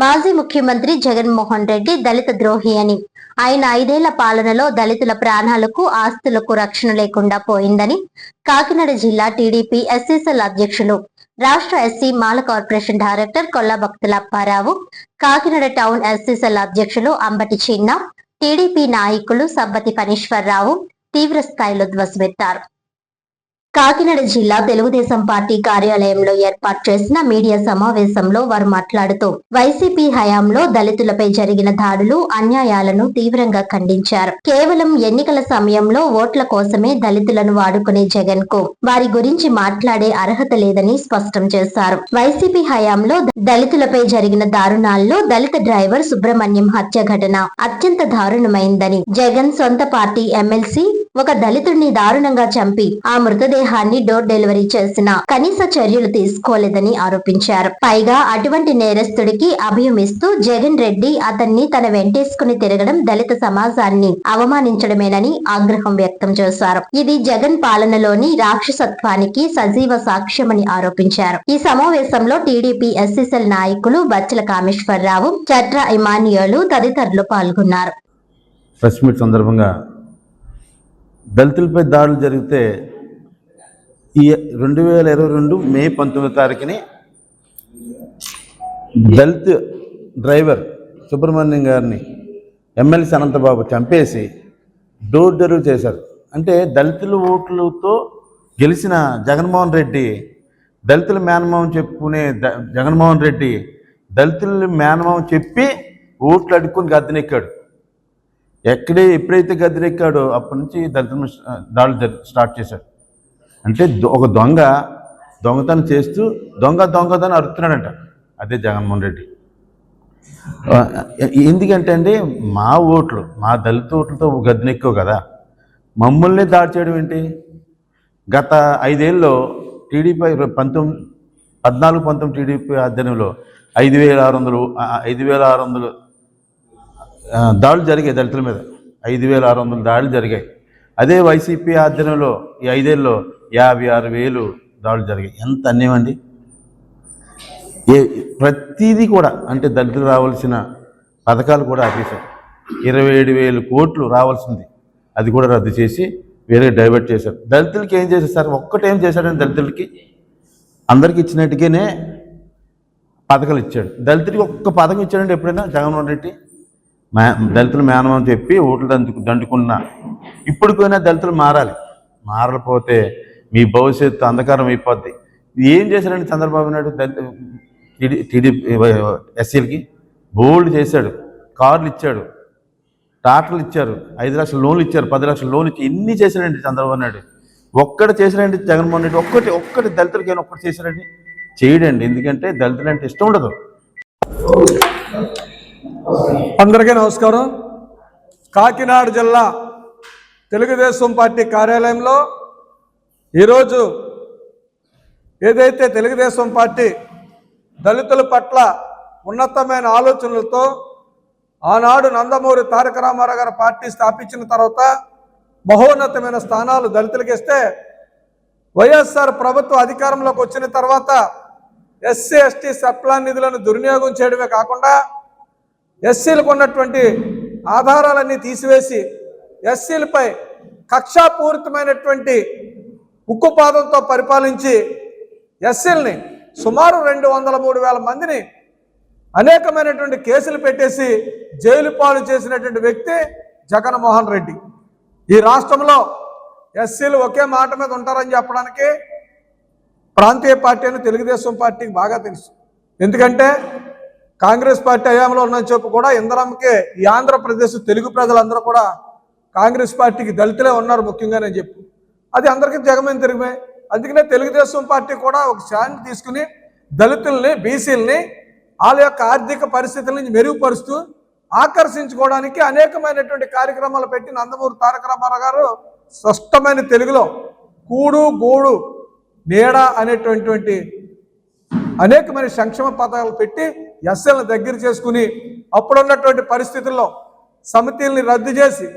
మాజీ ముఖ్యమంత్రి జగన్మోహన్ రెడ్డి దళిత ద్రోహి అని, ఆయన 5 ఏళ్ల పాలనలో దళితుల ప్రాణాలకు ఆస్తులకు రక్షణ లేకుండా పోయిందని కాకినాడ జిల్లా టీడీపీ ఎస్సీసీఎల్ అధ్యక్షులు, రాష్ట్ర SC Mala corporation director Kollabhaktula Apparao, Kakinada town SCCL అధ్యక్షులు అంబటి చిన్న, టీడీపీ నాయకులు సబ్బతి ఫణీశ్వరరావు తీవ్ర స్థాయిలో ధ్వజమెత్తారు. కాకినాడ జిల్లా తెలుగుదేశం పార్టీ కార్యాలయంలో ఏర్పాటు చేసిన మీడియా సమావేశంలో వారు మాట్లాడుతూ వైసీపీ హయాంలో దళితులపై జరిగిన దాడులు, అన్యాయాలను తీవ్రంగా ఖండించారు. కేవలం ఎన్నికల సమయంలో ఓట్ల కోసమే దళితులను వాడుకునే జగన్ కు వారి గురించి మాట్లాడే అర్హత లేదని స్పష్టం చేశారు. వైసీపీ హయాంలో దళితులపై జరిగిన దారుణాల్లో దళిత డ్రైవర్ సుబ్రహ్మణ్యం హత్య ఘటన అత్యంత దారుణమైందని, జగన్ సొంత పార్టీ ఎమ్మెల్సీ ఒక దళితుడిని దారుణంగా చంపి ఆ మృతదేహాన్ని డోర్ డెలివరీ చేసిన కనీస చర్యలు తీసుకోలేదని ఆరోపించారు. పైగా అటువంటి నేరస్తుడికి అభయం ఇస్తూ జగన్ రెడ్డి అతన్ని తన వెంటేసుకుని తిరగడం దళిత సమాజాన్ని అవమానించడమేనని ఆగ్రహం వ్యక్తం చేశారు. ఇది జగన్ పాలనలోని రాక్షసత్వానికి సజీవ సాక్ష్యమని ఆరోపించారు. ఈ సమావేశంలో టీడీపీ ఎస్సీసీఎల్ నాయకులు బచ్చల కామేశ్వరరావు, చట్ర ఇమాన్యుయలు తదితరులు పాల్గొన్నారు. ప్రెస్ మీట్ సందర్భంగా దళితులపై దాడులు జరిగితే ఈ 2022 మే 19వ తారీఖుని దళిత్ డ్రైవర్ సుబ్రహ్మణ్యం గారిని ఎమ్మెల్సీ అనంతబాబు చంపేసి డోర్ డెలివరీ చేశారు. అంటే దళితుల ఓట్లతో గెలిచిన జగన్మోహన్ రెడ్డి, దళితుల మేనమావం చెప్పుకునే జగన్మోహన్ రెడ్డి దళితుల మేనమావం చెప్పి ఓట్లు అడుక్కొని గద్దెనెక్కాడు. ఎప్పుడైతే గద్దెనెక్కాడో అప్పటి నుంచి దళితుల దాడులు స్టార్ట్ చేశాడు. అంటే ఒక దొంగతనం చేస్తూ దొంగతనం అరుతున్నాడంట. అదే జగన్మోహన్ రెడ్డి. ఎందుకంటే అండి, మా దళిత ఓట్లతో గద్దెనెక్కావు కదా, మమ్మల్ని దాడి చేయడం ఏంటి? గత 5 ఏళ్ళలో టీడీపీ 14-19 టీడీపీ ఆధ్వర్యంలో 5,600 దాడులు జరిగాయి. దళితుల మీద 5,600 దాడులు జరిగాయి. అదే వైసీపీ ఆధ్వర్యంలో ఈ 5 ఏళ్ళలో 56,000 దాడులు జరిగాయి. ఎంత అన్యాయం అండి! ప్రతిదీ కూడా అంటే దళితులు రావాల్సిన పథకాలు కూడా ఆపేశారు. 27,000 కోట్లు రావాల్సింది అది కూడా రద్దు చేసి వేరే డైవర్ట్ చేశారు. దళితులకి ఏం చేశారు సార్? ఒక్కటేం చేశాడండి? దళితులకి అందరికి ఇచ్చినట్టుగానే పథకాలు ఇచ్చాడు. దళితుడికి ఒక్క పథకం ఇచ్చాడంటే ఎప్పుడైనా జగన్మోహన్ రెడ్డి? దళితులు మేనమని చెప్పి ఓట్లు దండుకున్నా ఇప్పటికైనా దళితులు మారకపోతే మీ భవిష్యత్తు అంధకారం అయిపోద్ది. ఏం చేశారండి చంద్రబాబు నాయుడు? టీడీపీ ఎస్సీలకి బోల్డ్ చేశాడు. కార్లు ఇచ్చాడు, ట్రాక్టర్లు ఇచ్చారు, 5 లక్షల లోన్లు ఇచ్చారు, 10 లక్షల లోన్లు ఇచ్చి ఎన్ని చేశారండి చంద్రబాబు నాయుడు? ఒక్కటి చేశారండి జగన్మోహన్ రెడ్డి? ఒక్కటి దళితులకైనా ఒక్కటి చేశారండి? చేయడండి. ఎందుకంటే దళితులు అంటే ఇష్టం ఉండదు. అందరికీ నమస్కారం. కాకినాడ జిల్లా తెలుగుదేశం పార్టీ కార్యాలయంలో ఈరోజు ఏదైతే తెలుగుదేశం పార్టీ దళితుల పట్ల ఉన్నతమైన ఆలోచనలతో ఆనాడు నందమూరి తారక రామారావు గారు పార్టీ స్థాపించిన తర్వాత మహోన్నతమైన స్థానాలు దళితులకు ఇస్తే, వైఎస్ఆర్ ప్రభుత్వం అధికారంలోకి వచ్చిన తర్వాత ఎస్సీ ఎస్టీ సప్లాన్ నిధులను దుర్వినియోగం చేయడమే కాకుండా ఎస్సీలకు ఉన్నటువంటి ఆధారాలన్నీ తీసివేసి ఎస్సీలపై కక్షాపూరితమైనటువంటి ఉక్కుపాదంతో పరిపాలించి ఎస్సీలని సుమారు 203,000 మందిని అనేకమైనటువంటి కేసులు పెట్టేసి జైలు పాలు చేసినటువంటి వ్యక్తి జగన్మోహన్ రెడ్డి. ఈ రాష్ట్రంలో ఎస్సీలు ఒకే మాట మీద ఉంటారని చెప్పడానికి ప్రాంతీయ పార్టీ అని తెలుగుదేశం పార్టీకి బాగా తెలుసు. ఎందుకంటే కాంగ్రెస్ పార్టీ హయాంలో ఉన్నని చెప్పు కూడా ఇందరమ్మకే ఈ ఆంధ్రప్రదేశ్ తెలుగు ప్రజలందరూ కూడా కాంగ్రెస్ పార్టీకి దళితులే ఉన్నారు ముఖ్యంగా నేను చెప్పు. అది అందరికీ జగమే తిరిగిమే. అందుకనే తెలుగుదేశం పార్టీ కూడా ఒక స్టాండ్ తీసుకుని దళితుల్ని, బీసీలని వాళ్ళ యొక్క ఆర్థిక పరిస్థితులని మెరుగుపరుస్తూ ఆకర్షించుకోవడానికి అనేకమైనటువంటి కార్యక్రమాలు పెట్టి నందమూరి తారక రామారావు గారు స్పష్టమైన తెలుగులో కూడు గూడు నీడ అనేటువంటి అనేకమైన సంక్షేమ పథకాలు పెట్టి ఎస్ఎల్ని దగ్గర చేసుకుని అప్పుడున్నటువంటి పరిస్థితుల్లో సమితిల్ని రద్దు చేసి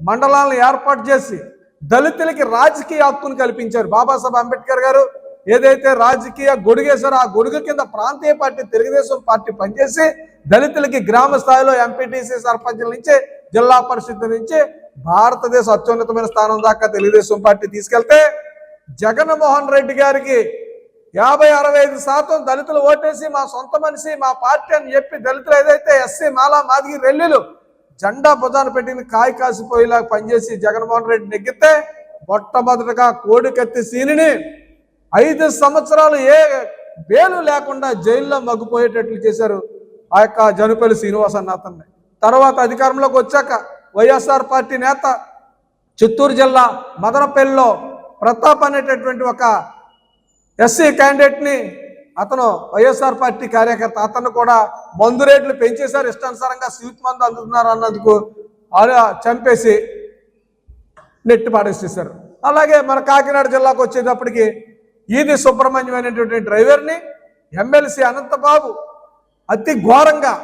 మండలాలను ఏర్పాటు చేసి దళితులకి రాజకీయ హక్కును కల్పించారు. బాబాసాహెబ్ అంబేద్కర్ గారు ఏదైతే రాజకీయ గొడుగేశారో ఆ గొడుగు కింద ప్రాంతీయ పార్టీ తెలుగుదేశం పార్టీ పనిచేసి దళితులకి గ్రామ స్థాయిలో ఎంపీటీసీ సర్పంచుల నుంచి జిల్లా పరిషత్ నుంచి భారతదేశ అత్యున్నతమైన స్థానం దాకా తెలుగుదేశం పార్టీ తీసుకెళ్తే జగన్మోహన్ రెడ్డి గారికి 50-65% దళితులు ఓటేసి మా సొంత మనిషి మా పార్టీ అని చెప్పి దళితులు ఏదైతే ఎస్సీ మాలా మాదిగి రెల్లిలు జెండా భుజాన పెట్టిన కాయ కాసిపోయేలా పనిచేసి జగన్మోహన్ రెడ్డి నెగ్గితే మొట్టమొదటిగా కోడికత్తి సీనిని 5 సంవత్సరాలు ఏ బేలు లేకుండా జైల్లో మగ్గిపోయేటట్లు చేశారు ఆ యొక్క జనుపల్లి శ్రీనివాసన్ అతన్ని. తర్వాత అధికారంలోకి వచ్చాక వైఎస్ఆర్ పార్టీ నేత చిత్తూరు జిల్లా మదనపల్లిలో ప్రతాప్ అనేటటువంటి ఒక ఎస్సీ క్యాండిడేట్ని అతను వైఎస్ఆర్ పార్టీ కార్యకర్త అతను కూడా మందు రేట్లు పెంచేశారు, ఇష్టానుసారంగా స్వీట్ మందు అందుతున్నారు అన్నందుకు చంపేసి నెట్టి పాడేసేసారు. అలాగే మన కాకినాడ జిల్లాకు వచ్చేటప్పటికి ఈది సుబ్రహ్మణ్యం అనేటువంటి డ్రైవర్ని ఎమ్మెల్సీ అనంతబాబు అతి ఘోరంగా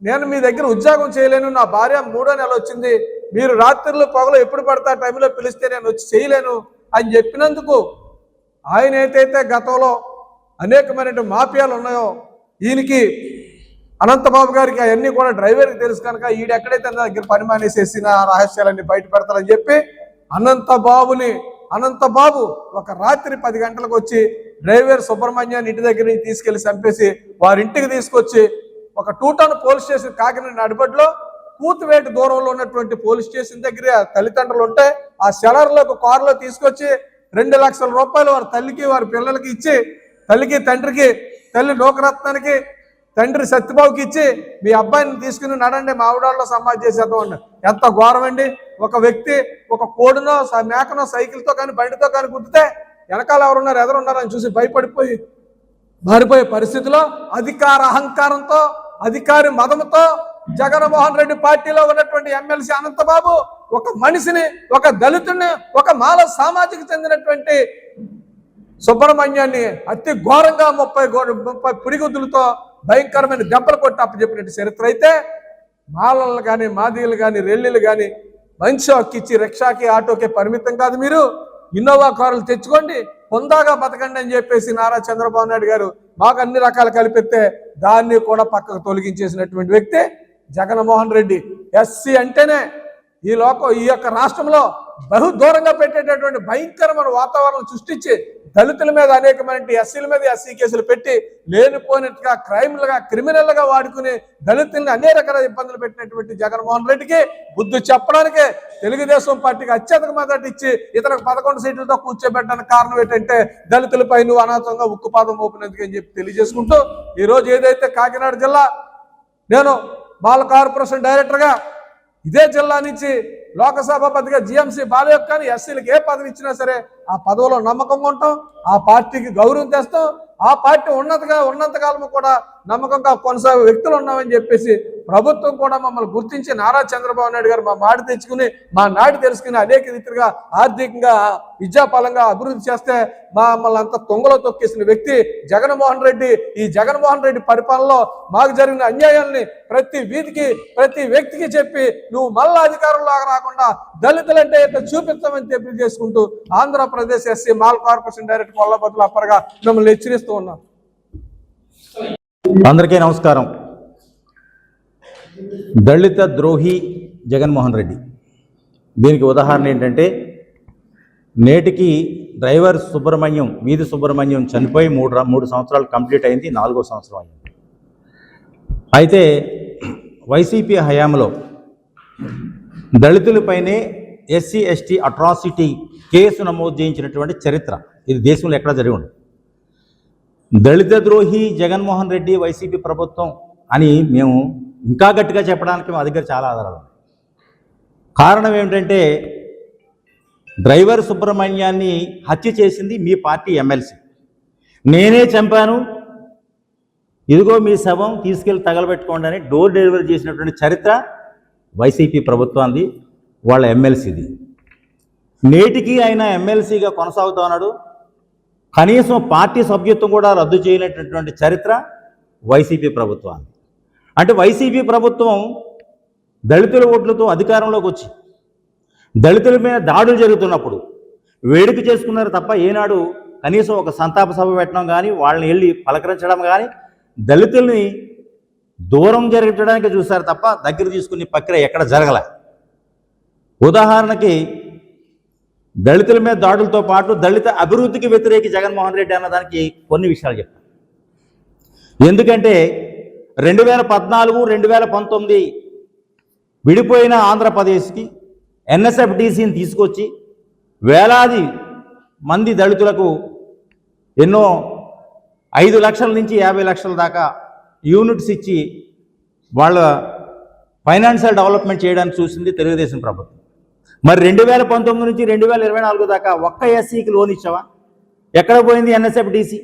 నేను మీ దగ్గర ఉద్యోగం చేయలేను, నా భార్య 3వ నెల వచ్చింది, మీరు రాత్రులు పగలు ఎప్పుడు పడతా టైంలో పిలిస్తే నేను వచ్చి చేయలేను అని చెప్పినందుకు ఆయన ఏదైతే గతంలో అనేకమైనటువంటి మాఫియాలు ఉన్నాయో ఈయనకి అనంతబాబు గారికి అవన్నీ కూడా డ్రైవర్కి తెలుసు కనుక ఈడు ఎక్కడైతే నా దగ్గర పని మానేసేసిన రహస్యాలన్నీ బయట పెడతారని చెప్పి అనంతబాబు ఒక రాత్రి 10 గంటలకు వచ్చి డ్రైవర్ సుబ్రహ్మణ్యాన్ని ఇంటి దగ్గర నుంచి తీసుకెళ్లి చంపేసి వారి ఇంటికి తీసుకొచ్చి ఒక 2 టౌన్ పోలీస్ స్టేషన్ కాకినాడ నడిబడిలో కూతువేటు దూరంలో ఉన్నటువంటి పోలీస్ స్టేషన్ దగ్గర తల్లిదండ్రులు ఉంటే ఆ సెలర్లో ఒక కారులో తీసుకొచ్చి 2 లక్షల రూపాయలు వారి తల్లికి వారి పిల్లలకి ఇచ్చి తల్లికి తండ్రికి తల్లి లోకరత్నానికి తండ్రి సత్యబాబుకి ఇచ్చి మీ అబ్బాయిని తీసుకుని నడండి మా ఆవిడాల్లో సమాజ్ చేసేద్దాం. ఎంత ఘోరం అండి. ఒక వ్యక్తి ఒక కోడునో మేకనో సైకిల్తో కానీ బండితో కానీ గుద్దితే వెనకాల ఎవరున్నారు ఎదురున్నారని చూసి భయపడిపోయి మారిపోయే పరిస్థితిలో అధికార అహంకారంతో అధికారి మదముతో జగన్మోహన్ రెడ్డి పార్టీలో ఉన్నటువంటి ఎమ్మెల్సీ అనంతబాబు ఒక మనిషిని ఒక దళితుడిని ఒక మాల సామాజిక చెందినటువంటి సుబ్రహ్మణ్యాన్ని అతి ఘోరంగా 30 పిడిగుద్దులతో భయంకరమైన దెబ్బలు కొట్టి అప్పచెప్పినట్టు చరిత్ర అయితే మాలలు కానీ మాదిగలు కానీ రెల్లిలు కానీ మంచి హక్కిచ్చి రిక్షాకి ఆటోకే పరిమితం కాదు, మీరు ఇన్నోవా కారులు తెచ్చుకోండి పొందాగా బతకండి అని చెప్పేసి నారా చంద్రబాబు నాయుడు గారు మాకు అన్ని రకాలు కలిపితే దాన్ని కూడా పక్కకు తొలగించేసినటువంటి వ్యక్తి జగన్మోహన్ రెడ్డి. ఎస్సీ అంటేనే ఈ యొక్క రాష్ట్రంలో బహు దూరంగా పెట్టేటటువంటి భయంకరమైన వాతావరణం సృష్టించి దళితుల మీద అనేకమైన ఎస్సీల మీద ఎస్సీ కేసులు పెట్టి లేనిపోయినట్టుగా క్రైమ్లుగా క్రిమినల్గా వాడుకుని దళితుల్ని అనేక రకాల ఇబ్బందులు పెట్టినటువంటి జగన్మోహన్ రెడ్డికి బుద్ధి చెప్పడానికే తెలుగుదేశం పార్టీకి అత్యధిక మద్దతు ఇచ్చి ఇతరకు 11 సీట్లతో కూర్చోబెట్టడానికి కారణం ఏంటంటే దళితులపై నువ్వు అనాథంగా ఉక్కుపాదం మోపినందుకు అని చెప్పి తెలియజేసుకుంటూ ఈరోజు ఏదైతే కాకినాడ జిల్లా నేను బాల కార్పొరేషన్ డైరెక్టర్గా ఇదే జిల్లా నుంచి లోకసభాపతిగా జిఎంసీ బాలయ్య కానీ ఎస్సీలకు ఏ పదవి ఇచ్చినా సరే ఆ పదవిలో నమ్మకంగా ఉంటాం, ఆ పార్టీకి గౌరవం తెస్తాం, ఆ పార్టీ ఉన్నంతకాలం కూడా నమ్మకంగా కొనసాగే వ్యక్తులు ఉన్నామని చెప్పేసి ప్రభుత్వం కూడా మమ్మల్ని గుర్తించి నారా చంద్రబాబు నాయుడు గారు మా మాట తెచ్చుకుని మా నాటి తెలుసుకుని అనేక రీతిగా ఆర్థికంగా విద్యాపరంగా అభివృద్ధి చేస్తే మమ్మల్ని అంతా తొంగలో తొక్కేసిన వ్యక్తి జగన్మోహన్ రెడ్డి. ఈ జగన్మోహన్ రెడ్డి పరిపాలనలో మాకు జరిగిన అన్యాయాల్ని ప్రతి వీధికి ప్రతి వ్యక్తికి చెప్పి నువ్వు మళ్ళా అధికారంలోకి రాకుండా దళితులంటే ఇట్లా చూపించమని తెలియజేసుకుంటూ Andhra Pradesh SC Mala corporation director Kollabaddula అప్పరగా మిమ్మల్ని హెచ్చరిస్తూ ఉన్నాం. అందరికీ నమస్కారం. దళిత ద్రోహి జగన్మోహన్ రెడ్డి, దీనికి ఉదాహరణ ఏంటంటే నేటికి డ్రైవర్ సుబ్రహ్మణ్యం వీధి సుబ్రహ్మణ్యం చనిపోయి 3 సంవత్సరాలు కంప్లీట్ అయింది, 4వ సంవత్సరం అయింది. అయితే వైసీపీ హయాంలో దళితులపైనే ఎస్సీ ఎస్టీ అట్రాసిటీ కేసు నమోదు చేయించినటువంటి చరిత్ర ఇది దేశంలో ఎక్కడ జరిగి ఉండదు. దళిత ద్రోహి జగన్మోహన్ రెడ్డి వైసీపీ ప్రభుత్వం అని మేము ఇంకా గట్టిగా చెప్పడానికి మా దగ్గర చాలా ఆధారాలు ఉన్నాయి. కారణం ఏమిటంటే డ్రైవర్ సుబ్రహ్మణ్యాన్ని హత్య చేసింది మీ పార్టీ ఎమ్మెల్సీ, నేనే చంపాను, ఇదిగో మీ శవం తీసుకెళ్ళి తగలబెట్టుకోండి అని డోర్ డెలివరీ చేసినటువంటి చరిత్ర వైసీపీ ప్రభుత్వాన్ని, వాళ్ళ ఎమ్మెల్సీది. నేటికి ఆయన ఎమ్మెల్సీగా కొనసాగుతూ ఉన్నాడు. కనీసం పార్టీ సభ్యత్వం కూడా రద్దు చేయనటువంటి చరిత్ర వైసీపీ ప్రభుత్వాన్ని. అంటే వైసీపీ ప్రభుత్వం దళితుల ఓట్లతో అధికారంలోకి వచ్చి దళితుల మీద దాడులు జరుగుతున్నప్పుడు వేడుక చేసుకున్నారు తప్ప ఏనాడు కనీసం ఒక సంతాప సభ పెట్టడం కానీ, వాళ్ళని వెళ్ళి పలకరించడం కానీ, దళితుల్ని దూరం జరగడానికి చూశారు తప్ప దగ్గర తీసుకునే ప్రక్రియ ఎక్కడ జరగలే. ఉదాహరణకి దళితుల మీద దాడులతో పాటు దళిత అభివృద్ధికి వ్యతిరేకి జగన్మోహన్ రెడ్డి అన్నదానికి కొన్ని విషయాలు చెప్తాను. ఎందుకంటే 2014, 2019 విడిపోయిన ఆంధ్రప్రదేశ్కి ఎన్ఎస్ఎఫ్డిసిని తీసుకొచ్చి వేలాది మంది దళితులకు ఎన్నో 5 లక్షల నుంచి 50 లక్షల దాకా యూనిట్స్ ఇచ్చి వాళ్ళ ఫైనాన్షియల్ డెవలప్మెంట్ చేయడానికి చూసింది తెలుగుదేశం ప్రభుత్వం. మరి 2019 నుంచి 2024 దాకా ఒక్క ఎస్సీకి లోన్ ఇచ్చావా? ఎక్కడ పోయింది ఎన్ఎస్ఎఫ్డిసి?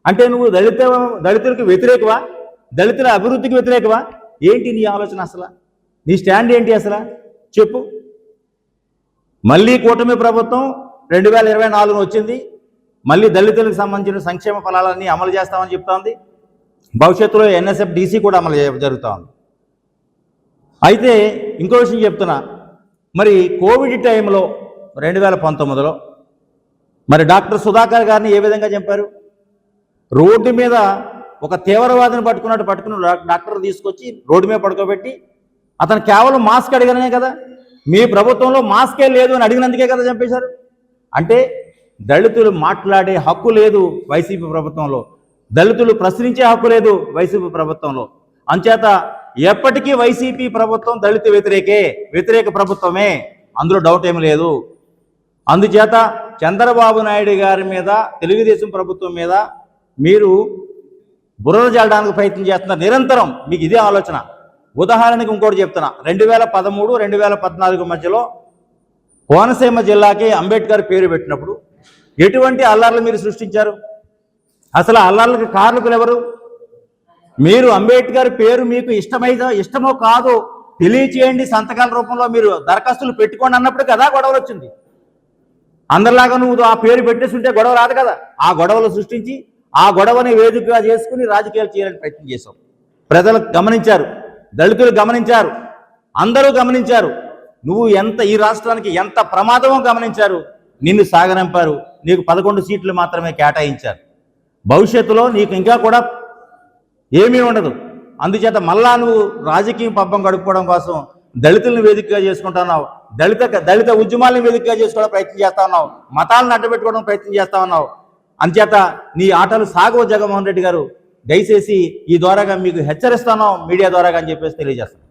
అంటే నువ్వు దళితులకు వ్యతిరేకవా? దళితుల అభివృద్ధికి వ్యతిరేకవా? ఏంటి నీ ఆలోచన? అసలు నీ స్టాండ్ ఏంటి అసలు చెప్పు. మళ్ళీ కూటమి ప్రభుత్వం 2024 వచ్చింది. మళ్ళీ దళితులకు సంబంధించిన సంక్షేమ ఫలాలన్నీ అమలు చేస్తామని చెప్తోంది. భవిష్యత్తులో ఎన్ఎస్ఎఫ్డిసి కూడా అమలు జరుగుతూ ఉంది. అయితే ఇంకో విషయం చెప్తున్నా, మరి కోవిడ్ టైంలో 2019లో మరి డాక్టర్ సుధాకర్ గారిని ఏ విధంగా చంపారు? రోడ్డు మీద ఒక తీవ్రవాదిని పట్టుకుని డాక్టర్ తీసుకొచ్చి రోడ్డు మీద పడుకోబెట్టి అతను కేవలం మాస్క్ అడిగానే కదా, మీ ప్రభుత్వంలో మాస్కే లేదు అని అడిగినందుకే కదా చంపేశారు. అంటే దళితులు మాట్లాడే హక్కు లేదు వైసీపీ ప్రభుత్వంలో, దళితులు ప్రశ్నించే హక్కు లేదు వైసీపీ ప్రభుత్వంలో. అంచేత ఎప్పటికీ వైసీపీ ప్రభుత్వం దళిత వ్యతిరేక ప్రభుత్వమే, అందులో డౌట్ ఏమి లేదు. అందుచేత చంద్రబాబు నాయుడు గారి మీద, తెలుగుదేశం ప్రభుత్వం మీద మీరు బురద జల్లడానికి ప్రయత్నం చేస్తున్నారు నిరంతరం. మీకు ఇదే ఆలోచన. ఉదాహరణకు ఇంకోటి చెప్తున్నా, 2013, 2014 మధ్యలో కోనసీమ జిల్లాకి అంబేద్కర్ పేరు పెట్టినప్పుడు ఎటువంటి అల్లర్లు మీరు సృష్టించారు? అసలు అల్లర్లకు కారకులు ఎవరు? మీరు అంబేద్కర్ పేరు మీకు ఇష్టమో కాదో తెలియచేయండి, సంతకాల రూపంలో మీరు దరఖాస్తులు పెట్టుకోండి అన్నప్పుడు కదా గొడవలు వచ్చింది. అందరిలాగా నువ్వు ఆ పేరు పెట్టేస్తుంటే గొడవ రాదు కదా. ఆ గొడవలు సృష్టించి ఆ గొడవని వేదికగా చేసుకుని రాజకీయాలు చేయాలని ప్రయత్నం చేశావు. ప్రజలు గమనించారు, దళితులు గమనించారు, అందరూ గమనించారు. నువ్వు ఈ రాష్ట్రానికి ఎంత ప్రమాదమో గమనించారు. నిన్ను సాగనంపారు. నీకు 11 సీట్లు మాత్రమే కేటాయించారు. భవిష్యత్తులో నీకు ఇంకా కూడా ఏమీ ఉండదు. అందుచేత మళ్ళా నువ్వు రాజకీయ పబ్బం గడుపుకోవడం కోసం దళితులను వేదికగా చేసుకుంటున్నావు, దళిత ఉద్యమాలను వేదికగా చేసుకోవడం ప్రయత్నం చేస్తా ఉన్నావు, మతాలను అడ్డపెట్టుకోవడం ప్రయత్నం చేస్తా ఉన్నావు. అంచేత నీ ఆటలు సాగవు జగన్మోహన్ రెడ్డి గారు. దయచేసి ఈ ద్వారాగా మీకు హెచ్చరిస్తాను, మీడియా ద్వారాగా అని చెప్పేసి తెలియజేస్తాను.